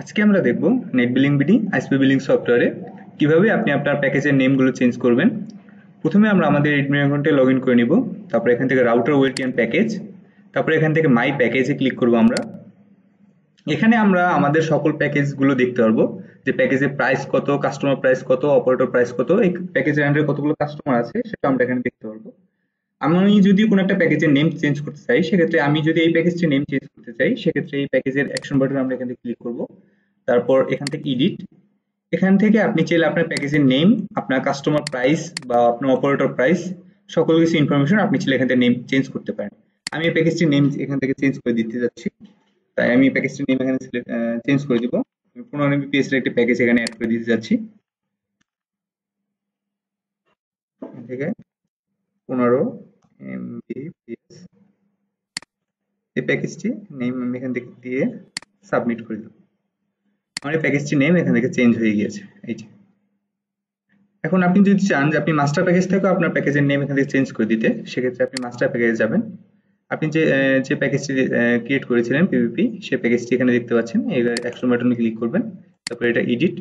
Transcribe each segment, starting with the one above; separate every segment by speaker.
Speaker 1: আজকে আমরা দেখব net billing BD ISP billing সফটওয়্যারে কিভাবে আপনি আপনার প্যাকেজের নেমগুলো চেঞ্জ করবেন। প্রথমে আমরা আমাদের এডমিন অ্যাকাউন্টে লগ ইন করে নিব। তারপর এখান থেকে রাউটার ওয়েলটিএন প্যাকেজ, তারপর এখান থেকে মাই প্যাকেজে ক্লিক করব আমরা। এখানে আমরা আমাদের সকল প্যাকেজগুলো দেখতে পারবো যে প্যাকেজের প্রাইস কত, কাস্টমার প্রাইস কত, অপারেটর প্রাইস কত, এই প্যাকেজের আন্ডারে কতগুলো কাস্টমার আছে সেটা আমরা এখানে দেখতে পারবো। আমি যদি কোনো একটা প্যাকেজের নেম চেঞ্জ করতে চাই, সেক্ষেত্রে আমি যদি এই প্যাকেজটির নেম চেঞ্জ করতে চাই, সেক্ষেত্রে এই প্যাকেজের অ্যাকশন বাটন আমরা এখান থেকে ক্লিক করব। তারপর এখান থেকে এডিট, এখান থেকে আপনি চাইলে আপনার প্যাকেজের নেম, আপনার কাস্টমার প্রাইস বা আপনার অপারেটর প্রাইস, সকল কিছু ইনফরমেশন আপনি চাইলে এখান থেকে নেম চেঞ্জ করতে পারেন। আমি এই প্যাকেজটির নেম এখান থেকে চেঞ্জ করে দিতে যাচ্ছি, তাই আমি প্যাকেজটির নেম এখানে চেঞ্জ করে দিব। 15 MBPS এর একটি প্যাকেজ এখানে অ্যাড করে দিতে যাচ্ছি। এখান থেকে 15 MBPS এই প্যাকেজটি নেম আমি এখান থেকে দিয়ে সাবমিট করে দেব। আমার এই প্যাকেজটির নেম এখান থেকে চেঞ্জ হয়ে গিয়েছে। এই যে এখন আপনি যদি চান যে আপনি মাস্টার প্যাকেজ থেকেও আপনার প্যাকেজের নেম এখান থেকে চেঞ্জ করে দিতে, সেক্ষেত্রে আপনি মাস্টার প্যাকেজে যাবেন। আপনি যে প্যাকেজটি ক্রিয়েট করেছিলেন পিভিপি, সেই প্যাকেজটি এখানে দেখতে পাচ্ছেন। এই অ্যাকশন বাটনে ক্লিক করবেন, তারপর এটা এডিট,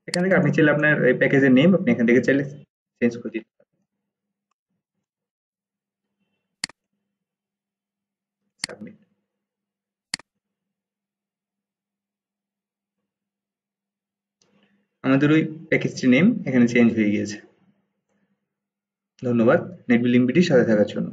Speaker 1: এখান থেকে আপনি চাইলে আপনার এই প্যাকেজের নেম আপনি এখান থেকে চাইলে চেঞ্জ করে দিতে পারেন। সাবমিট। আমাদের ওই প্যাকেজটির নেম এখানে চেঞ্জ হয়ে গিয়েছে। ধন্যবাদ নেট বিলিং বিডির সাথে থাকার জন্য।